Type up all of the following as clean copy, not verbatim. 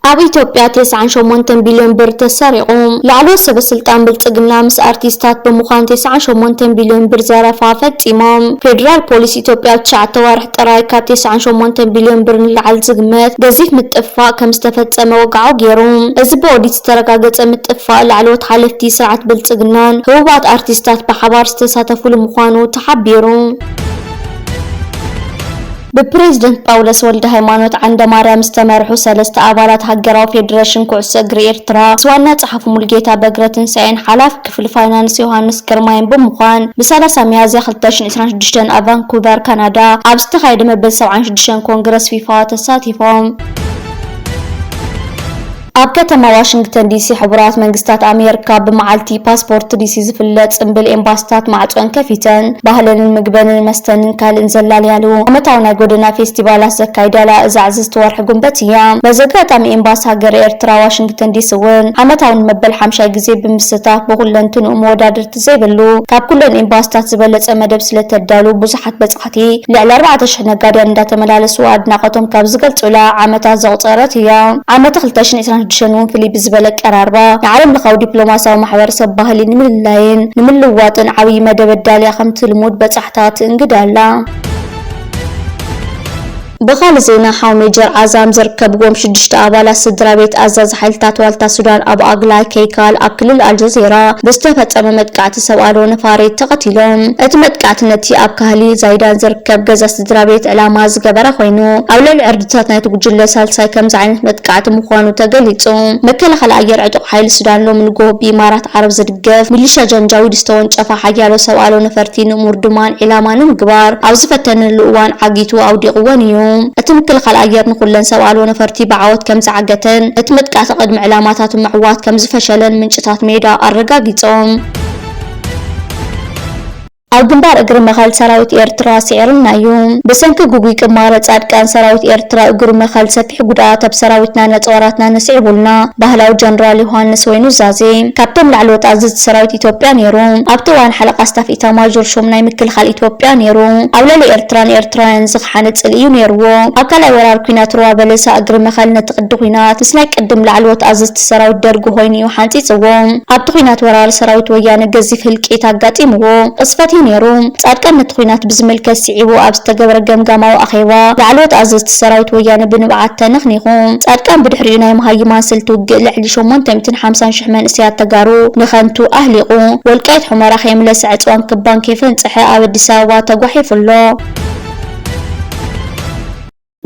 ኣብ ኢትዮጵያ 98 ቢልዮን ብር ተሰሪቆም ላዕለዎት ሰበስልጣን ብልጽግና ምስ ኣርቲስታት ብምዃን 98 ቢልዮን ብር ዘረፋ ፈጺሞም ፌደራል ፖሊስ ኢትዮጵያ ብትሽዓተ ወርሒ ጥራይ ካብ 98 ቢልዮን ብር ንላዕሊ ዝግመት ገዚፍ ምጥፋእ ከም ዝተፈጸመ ወግዓው ገይሩ። እዚ ብኦዲት ዝተረጋገጸ ምጥፋእ ላዕለዎት ሓለፍቲ ስርዓት ብልጽግናን ህቡባት ኣርቲስታት ብሓባር ዝተሳተፉሉ ምዃኑ ተሓቢሩ። በፕሬዝዳንት ጳውሎስ ወልደ ሃይማኖት ዓንደማርያም ዝተመርሑ ሰለስተ ኣባላት ሃገራዊ ፌደሬሽን ኩዕሶ እግሪ ኤርትራ ስዋና ጸሓፉ ሙልጌታ በግረትንሳኤን ሓላፊ ክፍሊ ፋይናንስ ዮሃንስ ግርማይን ብምዃን ብ30 ሚያዝያ 2026 ኣብ ቫንኩቨር ካናዳ ኣብ ዝተኻየደ መበል 76 ኮንግረስ ፊፋ ተሳቲፎም። ኣብ ከተማ ዋሽንግተን ዲሲ ሕቡራት መንግስታት ኣሜሪካ ብመዓልቲ ፓስፖርት ዲሲ ዝፍለጥ ጽምብል ኤምባሲታት ማዕጾን ከፊተን ባህልን ምግብን መስተንን ካልእን ዘላልያሉ ዓመታዊ ናይ ጎደና ፌስቲቫላት ዘካይዳላ እዛዕዚ ዝተወርሒ ጉንበት እያ። በዘጋጣሚ ኤምባሲ ሃገር ኤርትራ ዋሽንግተን ዲሲ እውን ዓመታዊ መበል 50 ግዜ ብምስታፍ ብኩለንትንኡ መወዳድርቲ ዘይብሉ ካብ ኩለን ኤምባሲታት ዝበለጸ መደብ ስለተዳሉ ብዙሓት በጻሕቲ ልዕሊ 4000 ነጋድያን እንዳተመላለሱ ኣድናቆቶም ካብ ዝገልጹላ ዓመታት ዘቑፀረት እያ። ዓመት 2026 ውን ፍልይ ብዝበለ ቀራርባ ንዓለም ለኻዊ ዲፕሎማሲያዊ ማሕበረሰብ ባህሊ ንምልላይን ንምልዋጥን ዓብይ መደብ ዳልያ ከም ትልሙድ በጻሕታት እንግዳላ። በኻል ዜና ሓው ሜጀር አዛም ዝርከብዎም 6 ኣባላት ስድራ ቤት ኣዛዚ ሓይልታት ዋልታ ሱዳን ኣብ ኣግላይ ከይካል ኣብ ክልል አልጀዚራ ብዝተፈጸመ መጥቃዕቲ ሰብኣሎ ነፋሪት ተቐቲሎም እቲ መጥቃዕቲ ነቲ ኣብ ካህሊ ዛይዳን ዝርከብ ገዛ ስድራ ቤት ዕላማ ዝገበረ ኮይኑ ኣብ ልዕሊ ዕርድታት ናይቲ ጉጅለ ሳልሳይ ከምዚ ዓይነት መጥቃዕቲ ምዃኑ ተገሊጹ። መከላኸሊ ኣየር ዕጡቕ ሓይሊ ሱዳን ሎሚ ንጎ ብኢማራት ዓረብ ዝድገፍ ሚሊሻ ጃንጃዊድ ዝተወንጨፈ ሓያሎ ሰብኣሎ ነፈርቲ ንእሙር ድማን ዕላማ ንምግባር ኣብ ዝፈተነሉ እዋን ዓጊቱ ኣውዲቕዎን እዩ። እቲ ምክልኻል ኣየር ንኹለን ሰብኣሎ ነፈርቲ ብዓወት ከም ዝዓገተን እቲ መጥቃዕቲ ቅድሚ ዕላማታቱ ምዕዋት ከም ዝፈሸለን ምንጭታት ሜዳ ኣረጋጊጾም። ኣብ ግንባር እግሪ መኻል ሰራዊት ኤርትራ ሲዕርና እዩ። ብሰንኪ ጉጉይ ቅማረ ጻድቃን ሰራዊት ኤርትራ እግሪ መኻል ሰፊሕ ጉድኣት ኣብ ሰራዊትና ነጽዋራትና ነስዒቡልና ባህላዊ ጀነራል ዮሃንስ ወይኑ ዛዜ ካብቶም ላዕለዎት ኣዘዝቲ ሰራዊት ኢትዮጵያ ነይሩ። ኣብቲ እዋን ሓለቓ ስታፍ ኢታማዦር ሹም ናይ ምክልኻል ኢትዮጵያ ነይሩ። ኣብ ልዕሊ ኤርትራን ኤርትራውያን ዝኽሓንጽል እዩ ነይርዎ። ኣብ ካልኣይ ወራር ኩናት ሩባ በለሳ እግሪ መኻል ነቲ ቅዲ ኩናት ምስ ናይ ቅድም ላዕለዎት ኣዘዝቲ ሰራዊት ደርጊ ኮይኑ እዩ ሓንጺጽዎ። ኣብቲ ኩናት ወራር ሰራዊት ወያነ ገዚፍ ህልቂት ኣጋጢምዎ ቅስፈት ነይሩ። ጻድቃን ነቲ ኩናት ብዝምልከት ሲዒቡ ኣብ ዝተገበረ ገምጋማዊ ኣኼባ ላዕለዎት ኣዘዝቲ ሰራዊት ወያነ ብንብዓት ተነኽኒኹ። ጻድቃን ብድሕሪኡ ናይ መሃይማን ስልቲ ውግእ ልዕሊ 850,000 መንእሰያት ተጋሩ ንኸንቱ ኣህሊቑ። ወልቃይት ሑመራ ከይምለስ ዕፅዋን ክባን ከይፈንጽሐ ኣብ ኣዲስ ኣበባ ተጓሒፉሎ።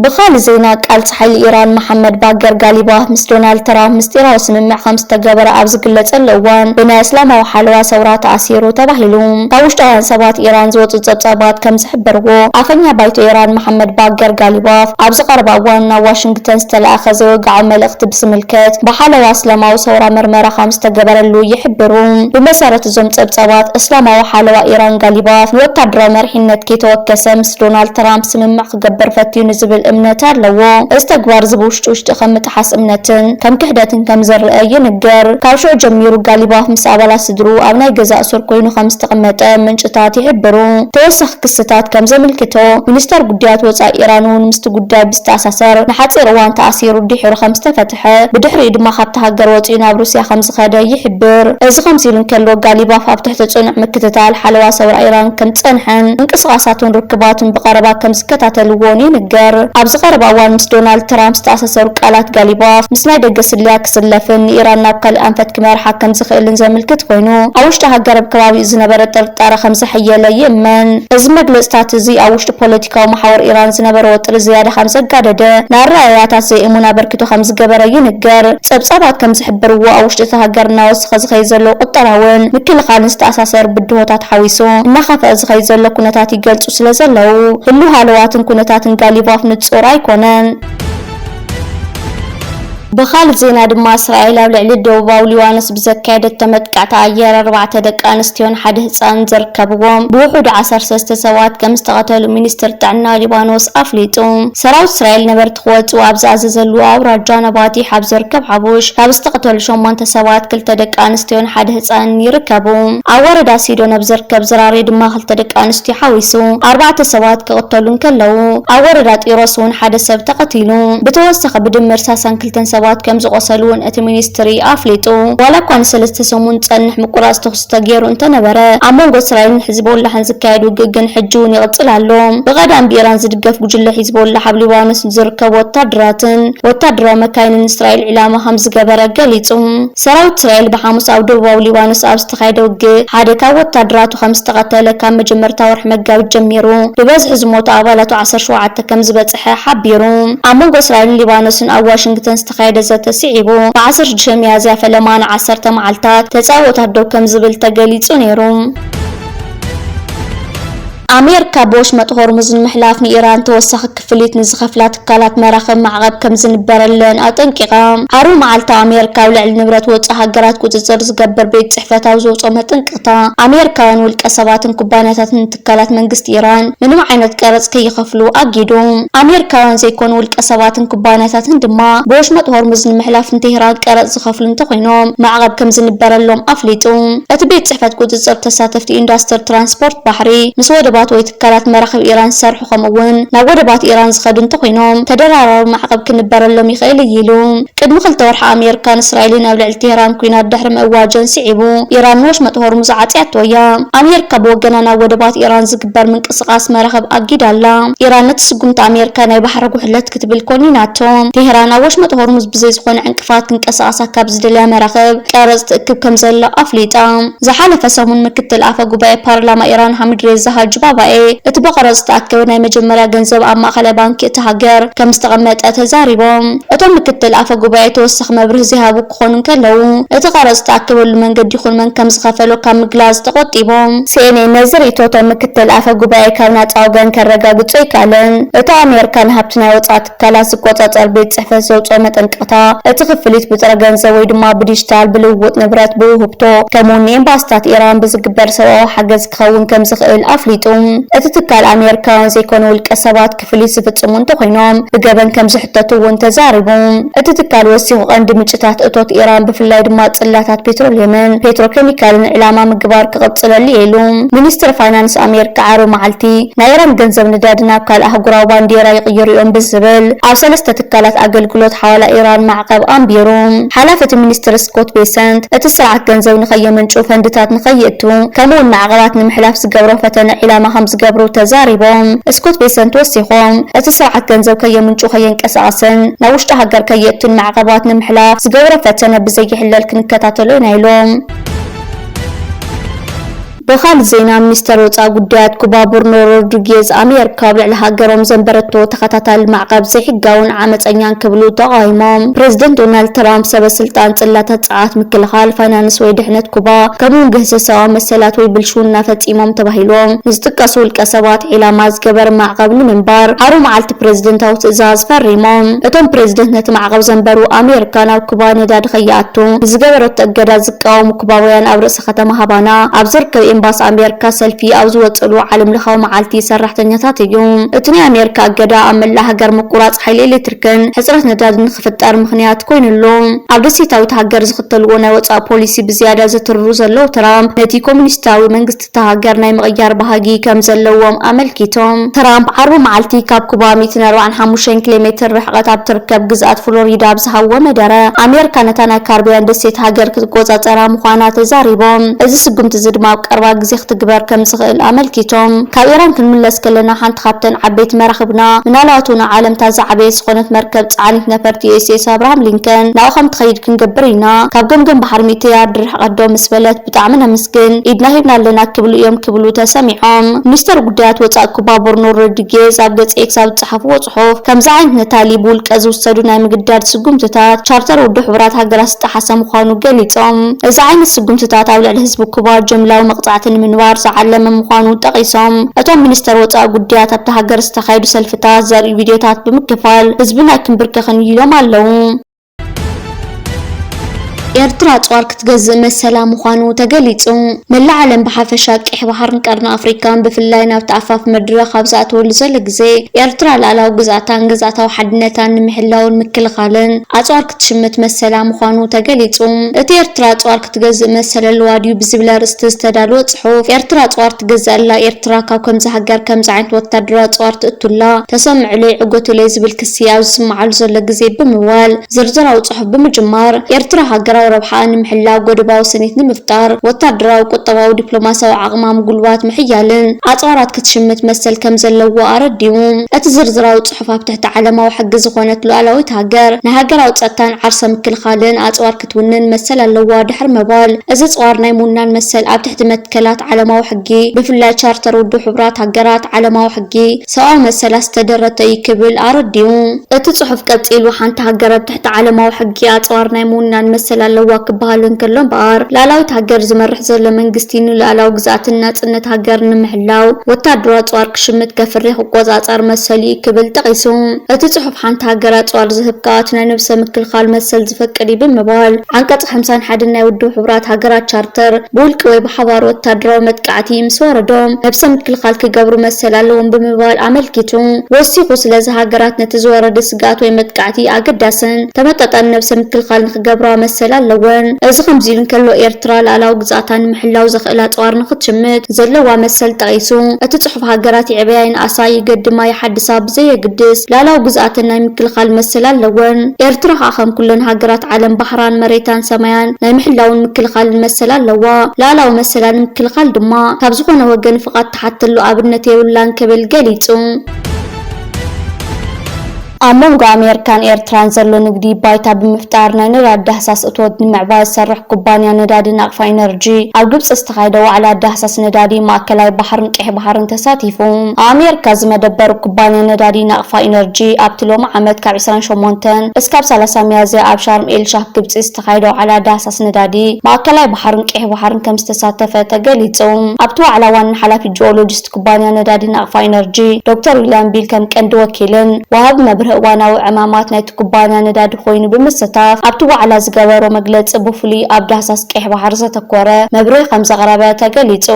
بخال زينا قالت حيل إيران محمد باقر غالباف مس دونالد ترامب مستيراو سممع خمس تجبر أبز قلة اللوان بين إسلام وحلوة ثورات عسيرو تبهلهم تاوشتوان سبات إيران زوت الزبزبات كم سحبرغو عفنيا بايت إيران محمد باقر غالباف أبز قرب أوان واشنطن استلأخذ وقع ملغت بسملكت بحلوة إسلام وثورة مرمرة خمس تجبر اللو يحبرون بمسارة زبزبات إسلام وحلوة إيران غالباف وتدرى مرحنة كي توكسم مس دونالد ترامب سممع قبر فتيو نزبل امنتار لو استقبار زبوشتوش تخمت حس امنتن كم كحداتن كم زرق ينقر كاوشو جميرو غالباف مس أبلا سدرو أبناي جزاء سور كوينو خمس تقمت من شتات يحبرو توسخ قصتات كم زملكتو منستر قديات وصا إيرانون مست قديات بستاساسر نحاتي روان تأثيرو دحيرو خمس تفتحة بدحري إدما خابتها قروتين بروسيا خمس خادا يحبر إذا خمسيلن كلو غالباف أبتحت تصنع مكتتال حلوة سور إيران كنت تنحن انقصاصاتون ركباتون بقربا كم سكتاتلووني نقر أبز قرب أوان مس دونالد ترامب استأسسوا قالات غالباف مسنا دقس اللياك سلفن إيران نابقى الأنفت كمار حكم زخيلن زملكت كوينو أوشتها قرب كواوي زنبرة ترطار خمسة حيالة يمن إذ مجلس تاتزي أوشت بوليتيكا ومحاور إيران زنبرة وطر زيادة خمسة قادة نار رأياتات زي إمونا بركتو خمس قبرة ينقر سبسابات كم زحبروا أوشتها قرنا وسخ زخيزلو قطراون مكل خان استأسسر بدوهاتات حويسو نخاف زخيزلو كونتاتي قلتو سلزلو هلو هالواتن كونتاتن غالباف نتصور أيكونن بخالد زينا دما إسرائيل ኣብ ልዕሊ ደቡባዊ ሊባኖስ ብዘካየደት ተመጥቃዕቲ ኣየር 4 ደቂ ኣንስትዮን ሓደ ህፃን ዝርከብዎም ብውሑድ 13 ሰባት ከም ዝተቐተሉ ሚኒስትር ጥዕና ሊባኖስ ኣፍሊጡ። ሰራዊት እስራኤል ነበርቲ ክወፅኡ ኣብ ዝኣዘዘሉ ኣውራጃ ነባቲሕ ኣብ ዝርከብ ሓቡሽ ካብ ዝተቐተሉ 8 ሰባት 2 ደቂ ኣንስትዮን ሓደ ህፃን ይርከቡ። ኣብ ወረዳ ሲዶን ኣብ ዝርከብ ዝራሬ ድማ 2 ደቂ ኣንስትዮ ሓዊሱ 4 ሰባት ክቕተሉ ከለዉ ኣብ ወረዳ ጢሮስ እውን ሓደ ሰብ ተቐቲሉ ብተወሳኺ ብድምር 2 ሰባት ሰባት ከም ዝቆሰሉን እቲ ሚኒስትሪ ኣፍሊጡ ዋላ እኳ ንሰለስተ ሰሙን ጸንሕ ምቁራጽ ተኹስ ተገይሩ እንተነበረ ኣብ መንጎ እስራኤልን ሒዝቦላህን ዝካየድ ውግእ ግን ሕጂ እውን ይቕጽል ኣሎ። ብቐዳም ብኢራን ዝድገፍ ጉጅለ ሒዝቦላህ ኣብ ሊባኖስ ዝርከቡ ወታደራትን ወታደራዊ መካይንን እስራኤል ዕላማ ከም ዝገበረ ገሊጹ። ሰራዊት እስራኤል ብሓሙስ ኣብ ደቡባዊ ሊባኖስ ኣብ ዝተኻየደ ውግእ ሓደ ካብ ወታደራቱ ከም ዝተቐተለ ካብ መጀመርታ ወርሒ መጋቢት ጀሚሩ ብበዝሒ ዝሞቱ ኣባላቱ 17 ከም ዝበጽሐ ሓቢሩ። ኣብ መንጎ እስራኤልን ሊባኖስን ኣብ ዋሽንግተን ዝተኻየደ ዘተ ስዒቡ ብ16 ሚያዝያ ፈለማ ን10 መዓልታት ተጻወታት ደው ከም ዝብል ተገሊጹ ነይሩ። ኣሜሪካ ብወሽመጥ ሆርሙዝ ንምሕላፍ ንኢራን ተወሳኺ ክፍሊት ንዝኸፍላ ትካላት መራኸቢ ማዕቐብ ከም ዝንበረለን ኣጠንቂቓ። ዓርቢ መዓልቲ ኣሜሪካ ኣብ ልዕሊ ንብረት ወጻኢ ሃገራት ቁፅፅር ዝገብር ቤት ጽሕፈት ኣብ ዘውፅኦ መጠንቅቕታ ኣሜሪካውያን ውልቀ ሰባትን ኩባንያታትን ትካላት መንግስቲ ኢራን ምንም ዓይነት ቀረጽ ከይኸፍሉ ኣጊዱ። ኣሜሪካውያን ዘይኮኑ ውልቀ ሰባትን ኩባንያታትን ድማ ብወሽመጥ ሆርሙዝ ንምሕላፍ ንቴህራን ቀረጽ ዝኸፍሉ እንተኾይኖም ማዕቐብ ከም ዝንበረሎም ኣፍሊጡ። እቲ ቤት ጽሕፈት ቁፅፅር ተሳተፍቲ ኢንዱስትሪ ትራንስፖርት ባሕሪ ምስ ወደባ ወይ ትካላት መራኸቢ ኢራን ዝሰርሑ ከምኡውን ናብ ወደባት ኢራን ዝኸዱ እንተኾይኖም ተደራራቢ ማዕቐብ ክንበረሎም ይኽእል ኢሉ። ቅድሚ 2 ወርሒ ኣሜሪካን እስራኤልን ኣብ ልዕሊ ቴህራን ኩናት ድሕሪ ምእዋጀን ስዒቡ ኢራን ንወሽመጥ ሆርሙዝ ዓጽያቶ እያ። ኣሜሪካ ብወገና ናብ ወደባት ኢራን ዝግበር ምንቅስቓስ መራኸብ ኣጊዳላ። ኢራን ነቲ ስጉምቲ ኣሜሪካ ናይ ባሕሪ ጉሕለት ክትብል ኮኒናቶ ቴህራን ኣብ ወሽመጥ ሆርሙዝ ብዘይ ዝኾነ ዕንቅፋት ክንቀሳቐሳ ካብ ዝደልያ መራኸብ ቀረጽ ትእክብ ከም ዘላ ኣፍሊጣ። ዝሓለፈ ሰሙን ምክትል ኣፈ ጉባኤ ፓርላማ ኢራን ሐሚድ ሬዛ ሃጅባባኤ እቲ በቀረጽ ዝተኣከበ ናይ መጀመርያ ገንዘብ ኣብ ማእኸላይ ባንኪ እቲ ሃገር ከም ዝተቐመጠ ተዛሪቦም እቶም ምክትል ኣፈ ጉባኤ ተወሳኺ መብርህ ዝሃቡ ክኾኑ ከለዉ እቲ ቀረጽ ዝተኣከበሉ መንገዲ ይኹን መን ከም ዝኸፈሎ ካብ ምግላጽ ተቆጢቦም። ሲኤንኤን ነዚ ሪኢቶቶም ምክትል ኣፈ ጉባኤ ካብ ናጻ ወገን ከረጋግጹ ኣይከኣለን። እቲ ኣሜሪካ ንሃብቲ ናይ ወጻኢ ትካላት ዝቆጻጸር ቤት ጽሕፈት ዘውፅኦ መጠንቅቕታ እቲ ክፍሊት ብጥረ ገንዘብ ወይ ድማ ብዲጂታል ብልውውጥ ንብረት ብውህብቶ ከምኡውን ንኤምባሲታት ኢራን ብዝግበር ሰብኣዊ ሓገዝ ክኸውን ከም ዝኽእል ኣፍሊጡ። እቲ ትካል ኣሜሪካውያን ዘይኮኑ ውልቀ ሰባት ክፍሊት ዝፍጽሙ እንተኾይኖም ብገበን ከም ዝሕተቱ እውን ተዛሪቡ። እቲ ትካል ወሲኹ ቀንዲ ምንጭታት እቶት ኢራን ብፍላይ ድማ ጽላታት ፔትሮልየምን ፔትሮኬሚካልን ዕላማ ምግባር ክቕጽለሉ ኢሉ። ሚኒስትሪ ፋይናንስ ኣሜሪካ ዓርቢ መዓልቲ ናይ ኢራን ገንዘብ ነዳዲ ናብ ካልእ ኣህጉራዊ ባንዴራ ይቕይሩ እዮም ብዝብል ኣብ 3 ትካላት ኣገልግሎት ሓዋላ ኢራን ማዕቐብ ኣንቢሩ። ሓላፊ እቲ ሚኒስትሪ ስኮት ቤሰንት እቲ ስርዓት ገንዘብ ንኸየምንጩ ፈንድታት ንኸይእቱ ከምኡውን ማዕቐባት ንምሕላፍ ዝገብሮ ፈተነ ዕላማ ከም ዝገብሩ ተዛሪቦም። ስኮት ቤሰንት ወሲኾም እቲ ስርዓት ገንዘብ ከየምንጩ ከየንቀሳቐስን ናብ ውሽጢ ሃገር ከየእቱን ማዕቐባት ንምሕላፍ ዝገብሮ ፈተነ ብዘይሕለል ክንከታተሎ ኢና ኢሎም። በኻልእ ዜና ሚኒስተር ወጻኢ ጉዳያት ኩባ ብሩኖ ሮድሪጌዝ ኣሜሪካ ኣብ ልዕሊ ሃገሮም ዘንበረቶ ተኸታታሊ ማዕቐብ ዘይሕጋውን ዓመፀኛን ክብሉ ተቃዊሞም። ፕሬዚደንት ዶናልድ ትራምፕ ሰበስልጣን ጽላታት ጸዓት ምክልኻል ፋይናንስ ወይ ድሕነት ኩባ ከምኡውን ግህሰሰባዊ መሰላት ወይ ብልሹውና ፈጺሞም ተባሂሎም ንዝጥቀሱ ውልቀ ሰባት ዒላማ ዝገበረ ማዕቐብ ንምንባር ዓርቢ መዓልቲ ፕሬዚደንታዊ ትእዛዝ ፈሪሞም። እቶም ፕሬዚደንት ነቲ ማዕቐብ ዘንበሩ ኣሜሪካ ናብ ኩባ ነዳዲ ከይኣቱ ብዝገበረቶ እገዳ ዝቃወሙ ኩባውያን ኣብ ርእሲ ከተማ ሃባና ኣብ ዝርከብ ኤምባሲ ኣሜሪካ ሰልፊ ኣብ ዝወጽሉ ዓለም ለኻዊ መዓልቲ ሰራሕተኛታት እዩ። እቲ ናይ ኣሜሪካ እገዳ ኣብ መላእ ሃገር ምቁራጽ ሓይሊ ኤሌክትሪክን ሕጽረት ነዳድን ክፍጠር ምኽንያት ኮይኑሉ። ኣብ ደሴታዊት ሃገር ዝኽተልዎ ናይ ወጻኢ ፖሊሲ ብዝያዳ ዘትርሩ ዘለዉ ትራምፕ ነቲ ኮሙኒስታዊ መንግስቲ እታ ሃገር ናይ ምቕያር ባህጊ ከም ዘለዎም ኣመልኪቶም። ትራምፕ ዓርቢ መዓልቲ ካብ ኩባ 145 ኪሎ ሜትር ርሕቀት ኣብ ትርከብ ግዝኣት ፍሎሪዳ ብዝሃብዎ መደረ ኣሜሪካ ነታ ናይ ካርቢያን ደሴት ሃገር ክትቆጻጸራ ምዃና ተዛሪቦም። እዚ ስጉምቲ እዚ ድማ ኣብ ቀረባ ግዜ ክትግበር ከም ዝኽእል ኣመልኪቶም። ካብ ኢራን ክንምለስ ከለና ሓንቲ ካብተን ዓበይቲ መራኽብና ምናልባት እውን ዓለምታ ዝዓበየ ዝኾነት መርከብ ጻዕኒት ነፈርቲ ዩኤስኤስ ኣብርሃም ሊንከን ናብኡ ከም ትኸይድ ክንገብር ኢና። ካብ ገምገም ባሕሪ 100 ያርድ ርሕቀት ዶ ምስ በለት ብጣዕሚ ነመስግን ኢድና ሂብና ኣለና ክብሉ እዮም ክብሉ ተሰሚዖም። ሚኒስተር ጉዳያት ወጻኢ ኩባ ብሩኖ ሮድሪጌዝ ኣብ ገጽ ኤክስ ኣብ ዝጸሓፍዎ ጽሑፍ ከምዚ ዓይነት ነታሊ ብውልቀ ዝውሰዱ ናይ ምግዳድ ስጉምትታት ቻርተር ውድብ ሕብራት ሃገራት ዝጠሓሰ ምዃኑ ገሊጾም። እዚ ዓይነት ስጉምትታት ኣብ ልዕሊ ህዝቢ ኩባ ጅምላዊ መቕጻዕቲ ንምንባር ዝዓለመ ምዃኑ ጠቒሶም እቶም ሚኒስተር ወጻኢ ጉዳያት ኣብቲ ሃገር ዝተኻየዱ ሰልፍታት ዘርኢ ቪድዮታት ብምክፋል ህዝብና ክንብርከኽን ኢሎም ኣለዉ። ኤርትራ ጿር ክትገዝእ መሰላ ምዃኑ ተገሊጹ። መላእ ዓለም ብሓፈሻ ቀይሕ ባሕርን ቀርኒ ኣፍሪካን ብፍላይ ናብቲ ኣፋፍ መድረኽ ኣብ ዝኣተወሉ ዘሎ ግዜ ኤርትራ ላዕላዊ ግዛእታን ግዛእታዊ ሓድነታን ንምሕላውን ምክልኻልን ኣጽዋር ክትሽምት መሰላ ምዃኑ ተገሊጹ። እቲ ኤርትራ ጿር ክትገዝእ መሰለ ኣለዋ ድዩ ብዝብል ኣርእስቲ ዝተዳለወ ጽሑፍ ኤርትራ ጿር ትገዝኣላ ኤርትራ ካብ ከምዚ ሃገር ከምዚ ዓይነት ወታደራዊ ጿር ትእቱላ ተሰምዑለይ ዕጎቱለይ ዝብል ክሲ ኣብ ዝስማዓሉ ዘሎ ግዜ ብምዋል ዝርዝራዊ ጽሑፍ ብምጅማር ኤርትራ ሃገራዊ ረብሓ ንምሕላው ጎደባዊ ሰኔት ንምፍጣር ወታደራዊ ቁጠባዊ ዲፕሎማስያዊ ዓቕማ ምጉልባት ምሕያልን ኣጽዋራት ክትሽምት መሰል ከም ዘለዎ ኣረዲኡ። እቲ ዝርዝራዊ ጽሑፍ ኣብ ትሕቲ ዓለማዊ ሕጊ ዝኾነት ሉዓላዊት ሃገር ንሃገራዊ ጸጥታን ዓርሰ ምክልኻልን ኣጽዋር ክትውንን መሰል ኣለዋ ድሕሪ ምባል እዚ ጽዋር ናይ ሙናን መሰል ኣብ ትሕቲ መትከላት ዓለማዊ ሕጊ ብፍላይ ቻርተር ውድብ ሕቡራት ሃገራት ዓለማዊ ሕጊ ሰብኣዊ መሰላት ዝተደረተ እዩ ክብል ኣረዲኡ። እቲ ጽሑፍ ቀጺሉ ሓንቲ ሃገር ኣብ ትሕቲ ዓለማዊ ሕጊ ኣጽዋር ናይ ሙናን መሰል ኣለዋ ክበሃል እንከሎ እምበኣር ላዕላዊት ሃገር ዝመርሕ ዘሎ መንግስቲ ንሉዓላዊ ግዛእትን ናጽነት ሃገር ንምሕላው ወታደራዊ ጸዋር ክሽምት ከፍርሕ ክቆጻጸር መሰል እዩ ክብል ጠቒሱ። እቲ ጽሑፍ ሓንቲ ሃገር ኣጽዋር ዝህብካ እቲ ናይ ነብሰ ምክልኻል መሰል ዝፈቅድ እዩ ብምባል ዓንቀጽ 51 ናይ ውድብ ሕቡራት ሃገራት ቻርተር ብውልቂ ወይ ብሓባር ወታደራዊ መጥቃዕቲ ምስ ወረዶም ነብሰ ምክልኻል ክገብሩ መሰል ኣለዎም ብምባል ኣመልኪቱ ወሲኹ ስለዚ ሃገራት ነቲ ዝወረደ ስጋት ወይ መጥቃዕቲ ኣገዳስን ተመጣጣኒ ነብሰ ምክልኻል ንክገብራ መሰል ኣለወን። እዚ ከምዚ ኢሉ እንከሎ ኤርትራ ላዕላዊ ግዛእታን ንምሕላው ዘኽእላ ጸዋር ንክትሽምት ዘለዋ መሰል ጠቒሱ እቲ ጽሑፍ ሃገራት ይዕብያ ይንኣሳ ይገድማ ይሓድሳ ብዘየግድስ ላዕላዊ ግዛእትን ናይ ምክልኻል መሰል ኣለወን። ኤርትራ ከዓ ከም ኩለን ሃገራት ዓለም ባሕራን መሬታን ሰማያን ናይ ምሕላውን ምክልኻልን መሰል ኣለዋ። ላዕላዊ መሰላን ምክልኻል ድማ ካብ ዝኾነ ወገን ፍቓድ ተሓትሉ ኣብነት የብላን ክብል ገሊጹ። ኣብ መንጎ ኣሜሪካን ኤርትራን ዘሎ ንግዲ ባይታ ብምፍጣር ናይ ነዳዲ ዳህሳስ እቶት ንምዕባይ ዝሰርሕ ኩባንያ ነዳዲ ናቕፋ ኢነርጂ ኣብ ግብፂ ዝተኻየደ ዋዕላ ዳህሳስ ነዳዲ ማእከላይ ባሕርን ቀይሕ ባሕርን ተሳቲፉ። ኣብ ኣሜሪካ ዝመደበሩ ኩባንያ ነዳዲ ናቕፋ ኢነርጂ ኣብቲ ሎሚ ዓመት ካብ 28 እስካብ 30 ሚያዝያ ኣብ ሻርም ኤል ሼኽ ግብፂ ዝተኻየደ ዋዕላ ዳህሳስ ነዳዲ ማእከላይ ባሕርን ቀይሕ ባሕርን ከም ዝተሳተፈ ተገሊጹ። ኣብቲ ዋዕላ ዋና ሓላፊ ጂኦሎጂስት ኩባንያ ነዳዲ ናቕፋ ኢነርጂ ዶክተር ዊልያም ቢል ከም ቀንዲ ወኪልን ወሃቢ መብርሂ እዋናዊ ዕማማት ናይቲ ኩባንያ ነዳዲ ኮይኑ ብምስታፍ ኣብቲ ዋዕላ ዝገበሮ መግለፂ ብፍሉይ ኣብ ዳህሳስ ቀይሕ ባሕሪ ዘተኮረ መብርሂ ከም ዘቕረበ ተገሊጹ።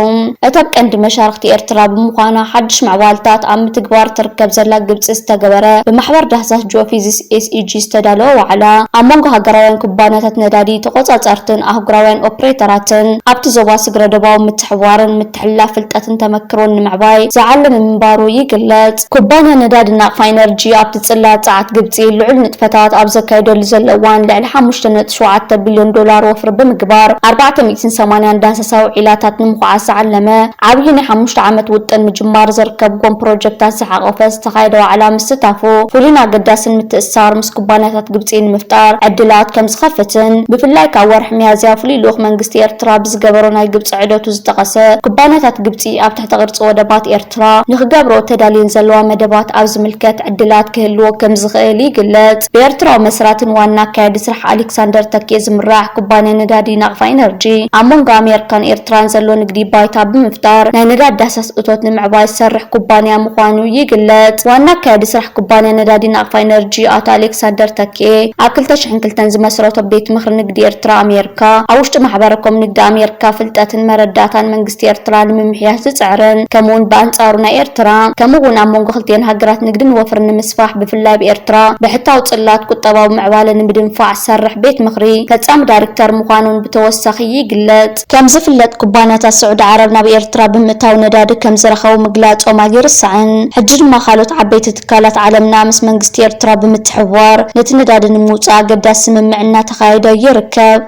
እታ ቀንዲ መሻርክቲ ኤርትራ ብምዃና ሓድሽ ምዕባልታት ኣብ ምትግባር ትርከብ ዘላ ግብፂ ዝተገበረ ብማሕበር ዳህሳስ ጂኦፊዚክስ ኤስኢጂ ዝተዳለወ ዋዕላ ኣብ መንጎ ሃገራውያን ኩባንያታት ነዳዲ ተቆጻጸርትን ኣህጉራውያን ኦፕሬተራትን ኣብቲ ዞባ ስግረ ደባዊ ምትሕብባርን ምትሕልላፍ ፍልጠትን ተመክሮን ንምዕባይ ዝዓለመ ምንባሩ ይግለጽ። ኩባንያ ነዳዲ ናቕፋ ኢነርጂ ኣብቲ ጽላት ጸዓት ግብፂ ልዑል ንጥፈታት ኣብ ዘካየደሉ ዘሎ እዋን ልዕሊ 5.7 ቢልዮን ዶላር ወፍሪ ብምግባር 480 ዳህሳሳዊ ዒላታት ንምኹዓት ዝዓለመ ዓብዪ ናይ 5 ዓመት ውጥን ምጅማር ዘርከብዎም ፕሮጀክታት ዝሓቆፈ ዝተኻየደ ዋዕላ ምስታፉ ፍሉይን ኣገዳስን ምትእስሳር ምስ ኩባንያታት ግብፂ ንምፍጣር ዕድላት ከም ዝኸፍትን ብፍላይ ካብ ወርሒ ሚያዝያ ፍሉይ ልኡኽ መንግስቲ ኤርትራ ብዝገበሮ ናይ ግብፂ ዕደቱ ዝተቐሰ ኩባንያታት ግብፂ ኣብ ትሕቲ ቅርፂ ወደባት ኤርትራ ንክገብሮ ተዳልየን ዘለዋ መደባት ኣብ ዝምልከት ዕድላት ክህልዎ ከም ዝኽእል ይግለጽ። ብኤርትራዊ መስራትን ዋና ኣካያዲ ስራሕ ኣሌክሳንደር ተኪየ ዝምራሕ ኩባንያ ነዳዲ ናቕፋ ኢነርጂ ኣብ መንጎ ኣሜሪካን ኤርትራን ዘሎ ንግዲ ባይታ ብምፍጣር ናይ ነዳዲ ዳህሳስ እቶት ንምዕባይ ዝሰርሕ ኩባንያ ምዃኑ ይግለጽ። ዋና ኣካያዲ ስራሕ ኩባንያ ነዳዲ ናቕፋ ኢነርጂ ኣቶ ኣሌክሳንደር ተኪየ ኣብ 2002 ዝመስረቶ ቤት ምክሪ ንግዲ ኤርትራ ኣሜሪካ ኣብ ውሽጢ ማሕበረኮም ንግዲ ኣሜሪካ ፍልጠትን መረዳእታን መንግስቲ ኤርትራ ንምምሕያሽ ዝፅዕርን ከምኡውን ብኣንጻሩ ናይ ኤርትራ ከምኡውን ኣብ መንጎ ክልቲአን ሃገራት ንግድን ወፍርን ንምስፋሕ ብፍላይ ኤርትራ ብሕታው ጽላት ቁጠባዊ ምዕባለ ንምድንፋዕ ዝሰርሕ ቤት ምክሪ ፈጻሚ ዳይሬክተር ምዃኑን ብተወሳኺ ይግለጽ። ከም ዝፍለጥ ኩባንያታት ስዑድ ዓረብ ናብ ኤርትራ ብምእታው ነዳዲ ከም ዝረኸቡ ምግላጾም ኣይርስዕን። ሕጂ ድማ ካልኦት ዓበይቲ ትካላት ዓለምና ምስ መንግስቲ ኤርትራ ብምትሕብባር ነቲ ነዳዲ ንምውፃእ ኣገዳሲ ስምምዕ እናተኻየደ ይርከብ።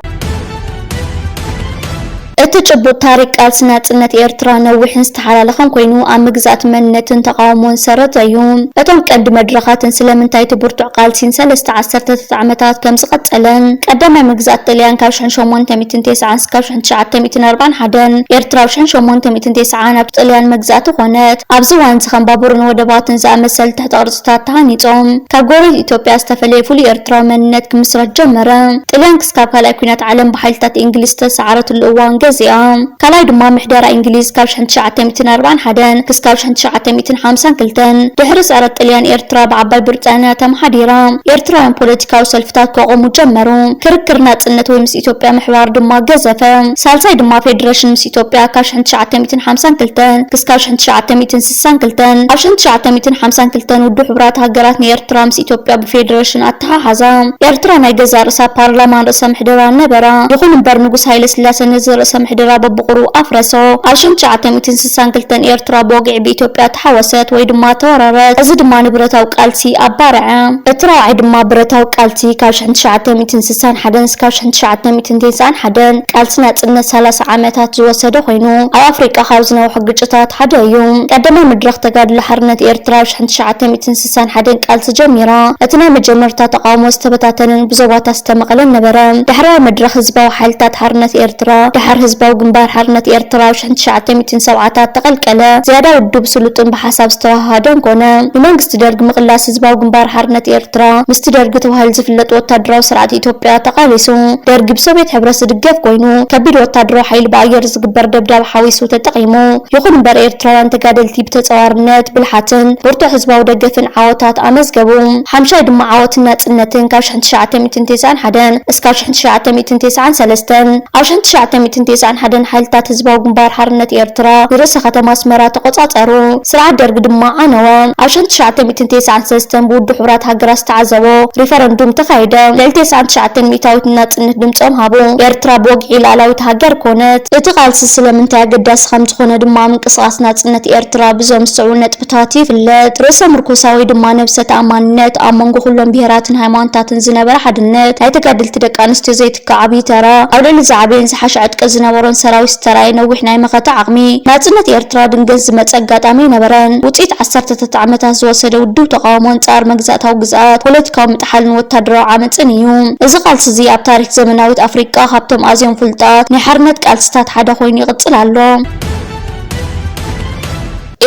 እቲ ጭቡጥ ታሪክ ቃልሲ ናጽነት ኤርትራ ነዊሕን ዝተሓላለኸን ኮይኑ ኣብ ምግዛእቲ መንነትን ተቃውሞን ሰረት እዩ። እቶም ቀንዲ መድረኻትን ስለምንታይ እቲ ብርቱዕ ቃልሲን 3 ዓመታት ከም ዝቐጸለን ቀዳማይ ምግዛእቲ ጣልያን ካብ 1890 እስካብ 1941 ኤርትራ ኣብ 1890 ኣብ ጣልያን መግዛእቲ ኾነት። ኣብዚ እዋን ከም ባቡርን ወደባትን ዝኣመሰሉ ትሕተ ቅርጽታት ተሃኒጾም ካብ ጎረቤት ኢትዮጵያ ዝተፈለየ ፍሉይ ኤርትራዊ መንነት ክምስረት ጀመረ። ጣልያን ክሳብ ካልኣይ ኩናት ዓለም ብሓይልታት እንግሊዝ ዝተሰዓረትሉ እዋን ገዚኣ ካልኣይ ድማ ምሕደራ እንግሊዝ ካብ 1941 ክሳብ 1952 ድሕሪ ሰረት ጣልያን ኤርትራ ብዓባይ ብሪጣንያ ተመሓዲራ ኤርትራውያን ፖለቲካዊ ሰልፍታት ከቆሙ ጀመሩ ክርክር ናጽነት ወይ ምስ ኢትዮጵያ ምሕባር ድማ ገዘፈ ሳልሳይ ድማ ፌደሬሽን ምስ ኢትዮጵያ ካብ 1952 ክሳብ 1962 ኣብ 1952 ውድብ ሕብራት ሃገራት ንኤርትራ ምስ ኢትዮጵያ ብፌደሬሽን ኣተሓሓዛ ኤርትራ ናይ ገዛ ርእሳ ፓርላማን ርእሰ ምሕደራ ነበራ ይኹን እምበር ንጉስ ሃይለ ስላሴ ነዚ ርእሰ ምሕደራ በብቁሩ ኣፍረሶ ኣብ 1962 ኤርትራ ብወግዒ ብኢትዮጵያ ተሓወሰት ወይ ድማ ተወረረት እዚ ድማ ንብረታዊ ቃልሲ ኣባርዐ እቲ ራብዓይ ድማ ብረታዊ ቃልሲ ካብ 1961 እስካብ 1991 ቃልሲ ናጽነት 30 ዓመታት ዝወሰደ ኮይኑ ኣብ ኣፍሪቃ ካብ ዝነውሑ ግጭታት ሓደ እዩ ቀዳማይ መድረኽ ተጋድሎ ሓርነት ኤርትራ 1961 ቃልሲ ጀሚራ እቲ ናይ መጀመርታ ተቃውሞ ዝተበታተነን ብዞባታት ዝተመቐለን ነበረ ድሕራዊ መድረኽ ህዝባዊ ሓይልታት ሓርነት ኤርትራ ድሕሪ ህዝባዊ ግንባር ሓርነት ኤርትራ 1970 ተቐልቀለ ዝያዳ ውድብ ስሉጥን ብሓሳብ ዝተዋሃደን ኮነ ንመንግስቲ ደርጊ ምቕላስ ህዝባዊ ግንባር ሓርነት ኤርትራ ምስቲ ደርጊ ተባሂሉ ዝፍለጥ ወታደራዊ ስርዓት ኢትዮጵያ ተቃሊሱ ደርጊ ብሶቪየት ሕብረት ዝድገፍ ኮይኑ ከቢድ ወታደራዊ ሓይሊ ብኣየር ዝግበር ደብዳብ ሓዊሱ ተጠቂሙ ይኹን እምበር ኤርትራውያን ተጋደልቲ ብተጻዋርነት ብልሓትን ብርቱዕ ህዝባዊ ደገፍን ዓወታት ኣመዝገቡ ሓምሻይ ድማ ዓወትን ናጽነትን ካብ 1991 እስካብ 1993 ኣብ 1991 ሓይልታት ህዝባዊ ግንባር ሓርነት ኤርትራ ንርእሰ ከተማ ኣስመራ ተቆጻጸሩ ስርዓት ደርጊ ድማ ዓነወ ኣብ 1993 ብውድብ ሕብራት ሃገራት ዝተዓዘቦ ሪፈረንዱም ተኻይደ ልዕሊ 99 ሚእታዊት ናጽነት ድምጾም ሃቡ ኤርትራ ብወግዒ ላዕላዊት ሃገር ኮነት እቲ ቃልሲ ስለምንታይ ኣገዳሲ ከም ዝኾነ ድማ ምንቅስቓስ ናጽነት ኤርትራ ብዞም ዝስዕቡ ነጥብታት ይፍለጥ ርእሰ ምርኩሳዊ ድማ ነብሰ ተኣማንነት ኣብ መንጎ ኩሎም ብሄራትን ሃይማኖታትን ዝነበረ ሓድነት ናይ ተጋደልቲ ደቂ ኣንስትዮ ዘይትካዕ ዓብዪ ተራ ኣብ ልዕሊ ዝዓበየን ዝሓሸ ዕጥቂ ዝነበሮን ሰራዊት ዝተራእየ ነዊሕ ናይ መኸታ ዓቕሚ ናጽነት ኤርትራ ድንገት ዝመጸ ኣጋጣሚ ነበረን ውፅኢት 19 ዓመታት ዝወሰደ ውድብ ተቃውሞ አንጻር መግዛእታዊ ግዝኣት ፖለቲካዊ ምጥሓልን ወታደራዊ ዓመፅን እዩ እዚ ቃልሲ እዚ ኣብ ታሪክ ዘመናዊት ኣፍሪቃ ካብቶም ኣዝዮም ፍሉጣት ናይ ሓርነት ቃልስታት ሓደ ኮይኑ ይቕጽል ኣሎ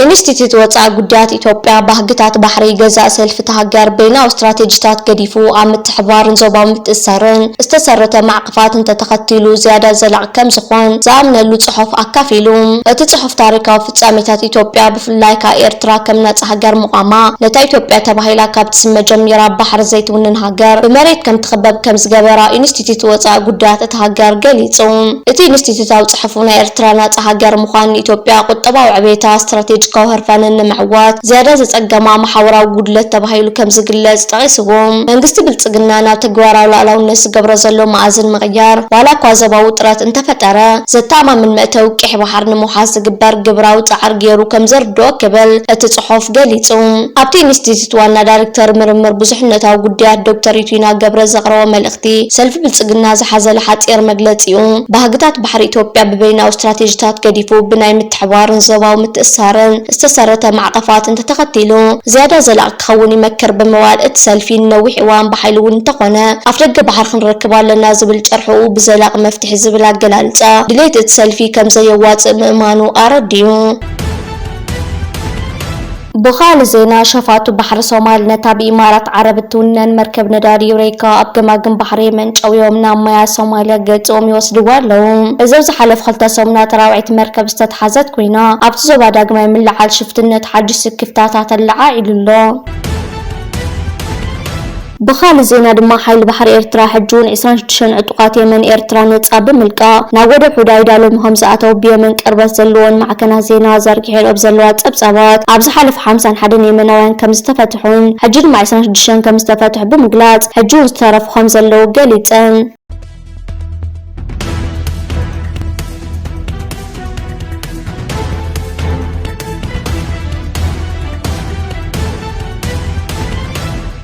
ኢንስቲትዩት ወጻኢ ጉዳያት ኢትዮጵያ ባህግታት ባሕሪ ገዛእ ሰልፊ ተሃገር በይናዊ ስትራቴጂታት ገዲፉ ኣብ ምትሕብባርን ዞባዊ ምትእስሳርን ዝተሰረተ ማዕቕፋትን ተተኸቲሉ ዝያዳ ዘላቕ ከም ዝኾን ዝኣምነሉ ጽሑፍ ኣካፊሉ እቲ ጽሑፍ ታሪካዊ ፍጻሜታት ኢትዮጵያ ብፍላይ ካብ ኤርትራ ከም ነጻ ሃገር ምቋማ ነታ ኢትዮጵያ ተባሂላ ካብ ትስመ ጀሚራ ባሕሪ ዘይትውንን ሃገር ብመሬት ከም ትኽበብ ከም ዝገበራ ኢንስቲትዩት ወጻኢ ጉዳያት እቲ ሃገር ገሊጹ እቲ ኢንስቲትዩት ኣብ ጽሑፉ ናይ ኤርትራ ነጻ ሃገር ምዃን ኢትዮጵያ ቁጠባዊ ዕቤታ ስትራቴጂ كوهرفانن نمعوات زيادة زتقما محاورة وجودلت تبهيلو كم زجلات تغيسهم منجست بالتجنا ناتجوارا ولا لو الناس جبر زلوا معازن مغيار ولا كوازبا وطرات انت فترة زتعمى من مأتو كح بحرن محاسب جبر جبرا وتعر جيرو كم زردو قبل التصحف جليتهم أبتي نستيت وانا دايركتور مرمر بزحنا تاو جديات دكتور يتوينا جبر زغرا وملختي سلف بالتجنا زحزل حات إير مجلتيهم بهجتات بحر إثيوبيا ببينا واستراتيجيات كديفو بناي متحوار زوا ومتأثرن استسرت معطفات انت تغطيلو زيادة زلق خوني مكر بمواد اتسلفين نوح وان بحيلون تقنا افرق بحر خنركبا لنا زبل جرحو بزلاق مفتح زبلا جلالتا دليت اتسلفي كم زي واتس مأمانو ارديو بخال زينا شفاتو بحر صومال نتابي إمارات عرب تونن مركب نداري يوريكا أبقماقم بحر يمنش أو يومنا مياه صوماليا قيتهم يوصدوا لهم إذا حلف خلطة صومنا تراوعت مركب استتحازت كوينا أبتزو بعد أقمي من لحال شفت النت حاج سكفتاتات العائل الله بخال زينا دما حيل بحر إيرترا حجون 26 عطقات يمن إيرترا نتصاب ملقا ناودو حدايدا لهم همزاتو بيمن قربت زلون معكنا زينا زرقحين أبزلوات أبصابات أبز حلف 50 حدن يمنوان كم استفتحون حجون مع 26 كم استفتح بمقلات حجون استرف خمزلو قليتن